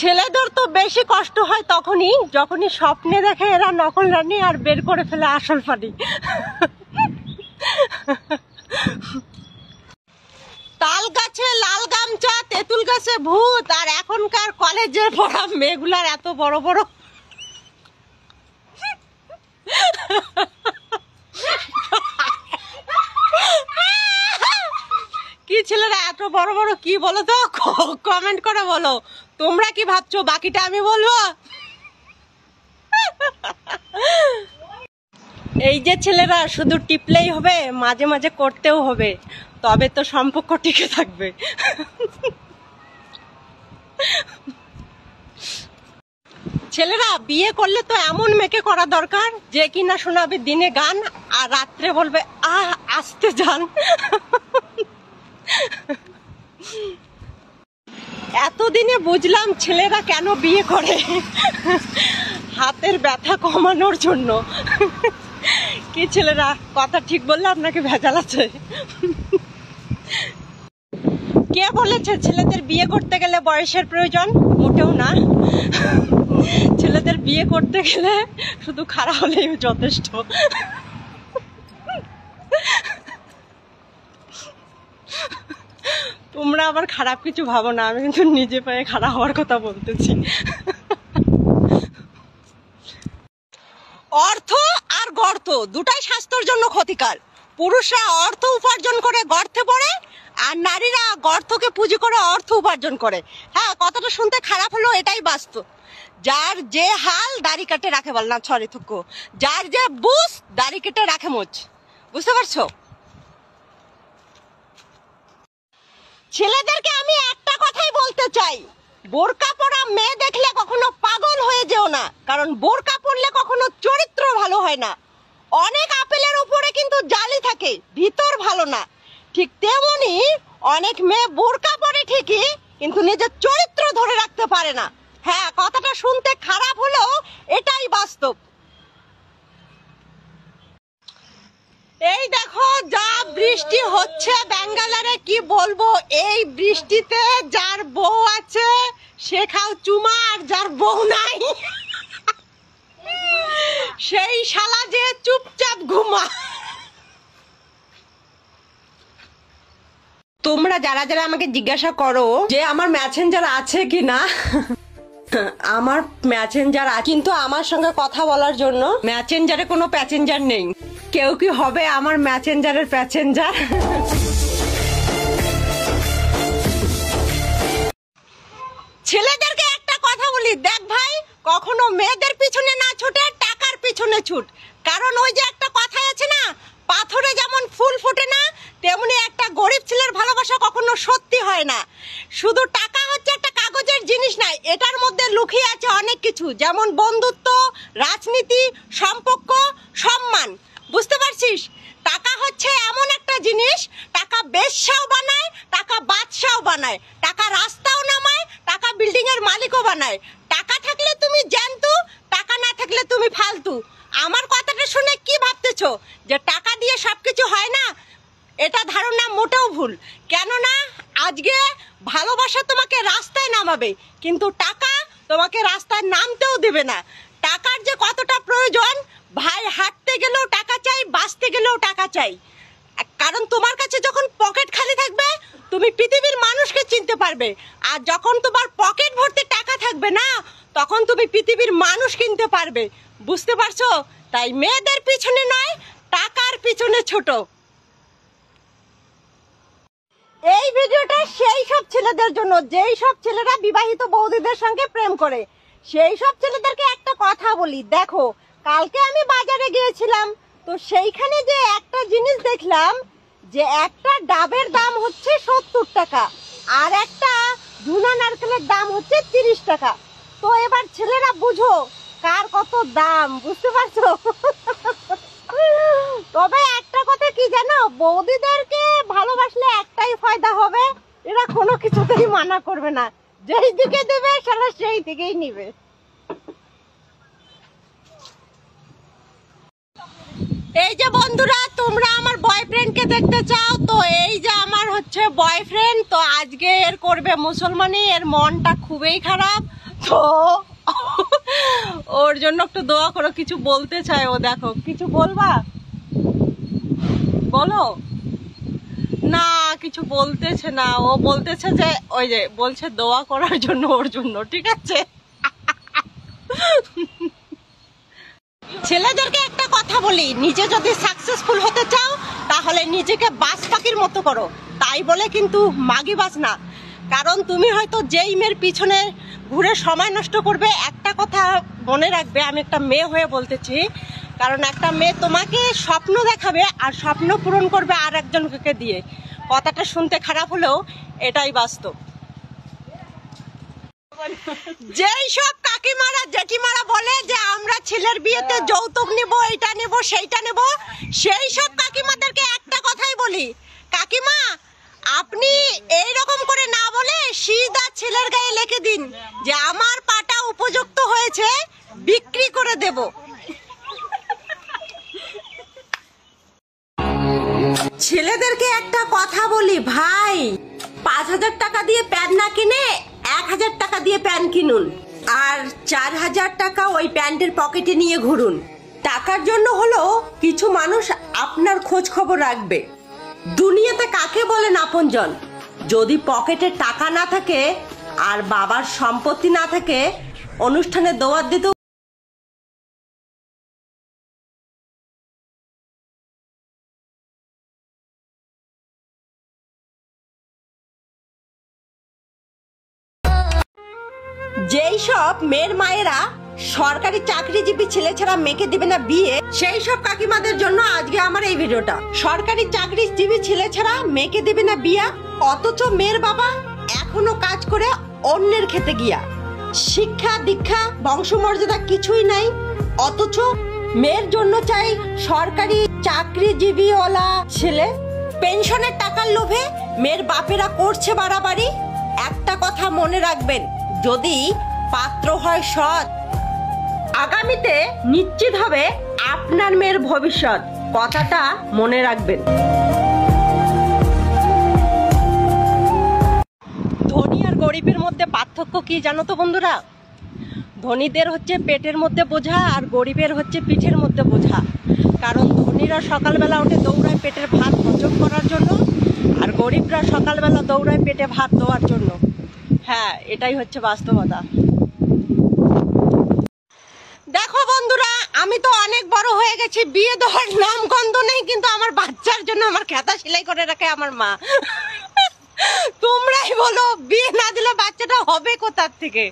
ছেলেদের তো বেশি কষ্ট হয় যখনই স্বপ্নে দেখে এরা নকল রানী আর বের করে ফেলে আসল পানি। তাল গাছে লাল গামছা, তেঁতুল গাছে ভূত, আর এখনকার কলেজে পড়া মেয়েগুলার এত বড় বড় কি ছেলেরা এত বড় বড় কি বলো তো, কমেন্ট করে বলো তোমরা কি ভাবছো, বাকিটা আমি বলবো। এই যে ছেলেরা শুধু টিপলেই হবে, মাঝে মাঝে করতেও হবে, তবে তো সম্পর্ক টিকে থাকবে। ছেলেরা বিয়ে করলে তো এমন মেয়েকে করা দরকার যে কিনা শোনাবে দিনে গান আর রাত্রে বলবে আসতে যান। এতদিনে বুঝলাম ছেলেরা কেন বিয়ে করে, হাতের ব্যথা কমানোর জন্য। কি ছেলেরা কথা ঠিক বললে আপনাকে ভেজাল আছে? কে বলেছে ছেলেদের বিয়ে করতে গেলে বয়সের প্রয়োজন? মোটেও না। ছেলেদের বিয়ে করতে গেলে শুধু খারাপ হলেই যথেষ্ট। তোমরা আবার খারাপ কিছু ভাবো না, আমি কিন্তু নিজে পায়ে খারাপ হওয়ার কথা বলতেছি। অর্থ আর গর্ত দুটাই স্বাস্থ্যের জন্য ক্ষতিকর। পুরুষরা অর্থ উপার্জন করে গর্তে পড়ে, আর নারীরা গর্তকে পুঁজি করে অর্থ উপার্জন করে। হ্যাঁ, কথাটা শুনতে খারাপ হলো, এটাই বাস্তব। যার যে হাল দাড়ি কাটে রাখে বল না, ছড়ে থুকু, যার যে বুঝ দাড়ি কেটে রাখে মোচ। বুঝতে পারছো? ছেলেদেরকে আমি একটা কথাই বলতে চাই, বোরকা পরা মেয়ে দেখলে কখনো পাগল হয়ে যেও না, কারণ বোরকা পরলে কখনো চরিত্র ভালো হয় না। অনেক আপেলের উপরে কিন্তু জালি থাকে, ভিতর ভালো না। ঠিক তেমনি অনেক মেয়ে বোরকা পরে ঠিকই, কিন্তু নিজের চরিত্র ধরে রাখতে পারে না। হ্যাঁ, কথাটা শুনতে খারাপ হলেও এটাই বাস্তব। এই দেখো যা বৃষ্টি হচ্ছে ব্যাঙ্গালোরে, কি বলবো, এই বৃষ্টিতে যার বউ আছে সে খাও চুমা, আর যার বউ নাই সেই শালা যে চুপচাপ ঘুমা। তোমরা যারা যারা আমাকে জিজ্ঞাসা করো যে আমার মেসেঞ্জার আছে কিনা, আমার মেসেঞ্জার আছে, কিন্তু আমার সঙ্গে কথা বলার জন্য মেসেঞ্জারে কোনো প্যাসেঞ্জার নেই। কেউ কি হবে আমার মেসেঞ্জারের প্যাসেঞ্জার? ছেলেদেরকে একটা কথা বলি, দেখ ভাই, কখনো মেয়েদের পিছনে না ছুটে টাকার পিছনে ছুট। কারণ ওই যে একটা কথাই আছে না, পাথরে যেমন ফুল ফোটে না, তেমনি একটা গরিব ছেলের ভালোবাসা কখনো সত্যি হয় না। শুধু টাকা হচ্ছে একটা কাগজের জিনিস নাই, এটার মধ্যে লুকিয়ে আছে অনেক কিছু, যেমন বন্ধুত্ব, রাজনীতি, সম্পর্ক, সম্মান। বুঝতে পারছিস? টাকা হচ্ছে এমন একটা জিনিস, টাকা বেশ্যাও বানায়, টাকা বাদশাও বানায়, টাকা রাস্তাও নামায়, টাকা বিল্ডিং এর মালিকও বানায়। টাকা থাকলে তুমি জ্যান্তু, টাকা না থাকলে তুমি ফালতু। আমার কথাটা শুনে কি ভাবতেছো যে টাকা দিয়ে সবকিছু হয় না? এটা ধারণা মোটেও ভুল। কেননা আজকে ভালোবাসা তোমাকে রাস্তায় নামাবে, কিন্তু টাকা তোমাকে রাস্তায় নামতেও দেবে না। টাকার যে কতটা প্রয়োজন, ভাই, হাঁটতে গেলেও টাকা চাই, বাঁচতে গেলেও টাকা চাই। কারণ তোমার কাছে যখন পকেট খালি থাকবে, তুমি পৃথিবীর মানুষকে চিনতে পারবে, আর যখন তোমার পকেট ভর্তি টাকা থাকবে না, তখন তুমি পৃথিবীর মানুষ কিনতে পারবে। বুঝতে পারছো? তাই মেয়েদের পিছনে নয়, টাকার পিছনে ছোট। এই ভিডিওটা সেই সব ছেলেদের জন্য যেই সব ছেলেরা বিবাহিত বৌদিদের সঙ্গে প্রেম করে। সেই সব ছেলেদেরকে একটা কথা বলি, দেখো, কালকে আমি বাজারে গিয়েছিলাম, তো সেইখানে যে একটা জিনিস দেখলাম, যে একটা ডাবের দাম হচ্ছে 70 টাকা, আর একটা ধুনা নারকেলের দাম হচ্ছে 30 টাকা। তো এবার ছেলেরা বুঝো কার কত দাম। বুঝতে পারছো? তবে একটা কথা কি জানো, বৌদিদেরকে ভালোবাসলে একটাই ফায়দা হবে, এরা কোনো কিছুতেই মানা করবে না, যেই দিকে দেবে সারা সেই দিকেই নিবে। এই যে বন্ধুরা, তোমরা আমার বয়ফ্রেন্ডকে দেখতে চাও তো এই যে আমার হচ্ছে বয়ফ্রেন্ড। তো আজকে এর করবে মুসলমানি, এর মনটা খুবই খারাপ, তো ওর জন্য একটু দোয়া করো। কিছু বলতে চায় ও, দেখো কিছু বলবা, বলো না। কিছু বলতেছে না, ও বলতেছে যে ওই যে বলছে দোয়া করার জন্য ওর জন্য, ঠিক আছে। ছেলেদেরকে একটা কথা বলি, নিজে যদি সাকসেসফুল হতে চাও তাহলে নিজেকে বাজ পাখির মতো করো, তাই বলে কিন্তু মাগি বাজ না। কারণ তুমি হয়তো যেই মেয়ের পিছনে ঘুরে সময় নষ্ট করবে, একটা কথা মনে রাখবে, আমি একটা মেয়ে হয়ে বলতেছি, কারণ একটা মেয়ে তোমাকে স্বপ্ন দেখাবে আর স্বপ্ন পূরণ করবে আর একজনকে দিয়ে। কথাটা শুনতে খারাপ হলেও এটাই বাস্তব। যেই সব কাকিমারা জেঠিমারা বলে যে আমরা ছেলের বিয়েতে যৌতুক নিব, এইটা নিব সেইটা নিব, সেই সব কাকিমাদেরকে একটা কথাই বলি, কাকিমা আপনি এইরকম করে না বলে সিধা ছেলের গায়ে লিখে দিন যে আমার পাটা উপযুক্ত হয়েছে, বিক্রি করে দেব। ছেলেদেরকে একটা কথা বলি ভাই, 5,000 টাকা দিয়ে প্যান্ট না কিনে 1,000 টাকা দিয়ে প্যান্ট কিনুন, আর 4,000 টাকা ওই প্যান্টের পকেটে নিয়ে ঘুরুন। টাকার জন্য হলো কিছু মানুষ আপনার খোঁজ খবর রাখবে। দুনিয়াতে কাকে বলেন আপনজন? যদি পকেটে টাকা না থাকে আর বাবার সম্পত্তি না থাকে, অনুষ্ঠানে দোয়াত দিতে যেই সব মেয়ের মায়েরা সরকারি চাকরিজীবী ছেলে ছাড়া মেয়েকে দিবে না বিয়ে, সেই সব কাকিমাদের জন্য আজকে আমার এই ভিডিওটা। সরকারি চাকরিজীবী ছেলে ছাড়া মেয়েকে দিবে না বিয়া, অথচ মেয়ের বাবা এখনো কাজ করে অন্যের খেতে গিয়া। শিক্ষা দীক্ষা বংশমর্যাদা কিছুই নাই, অথচ মেয়ের জন্য চাই সরকারি চাকরিজীবীওয়ালা ছেলে। পেনশনের টাকার লোভে মেয়ের বাপেরা করছে বাড়াবাড়ি। একটা কথা মনে রাখবেন, যদি পাত্র হয় সৎ, আগামীতে নিশ্চিত হবে আপনার মেয়ের ভবিষ্যৎ। কথাটা মনে রাখবেন। ধনী আর গরিবের মধ্যে পার্থক্য কি জানো তো বন্ধুরা? ধনীদের হচ্ছে পেটের মধ্যে বোঝা আর গরিবের হচ্ছে পিঠের মধ্যে বোঝা। কারণ ধনীরা সকালবেলা উঠে দৌড়ায় পেটের ভাত হজম করার জন্য, আর গরিবরা সকালবেলা দৌড়ায় পেটে ভাত দেওয়ার জন্য। হ্যাঁ, এটাই হচ্ছে বাস্তবতা। দেখো বন্ধুরা, আমি তো অনেক বড় হয়ে গেছি, বিয়ে দেওয়ার নাম গন্ধ নেই, কিন্তু আমার বাচ্চার জন্য আমার খাতা সেলাই করে রাখে আমার মা। তোমরাই বলো, বিয়ে না দিলে বাচ্চাটা হবে কোথার থেকে?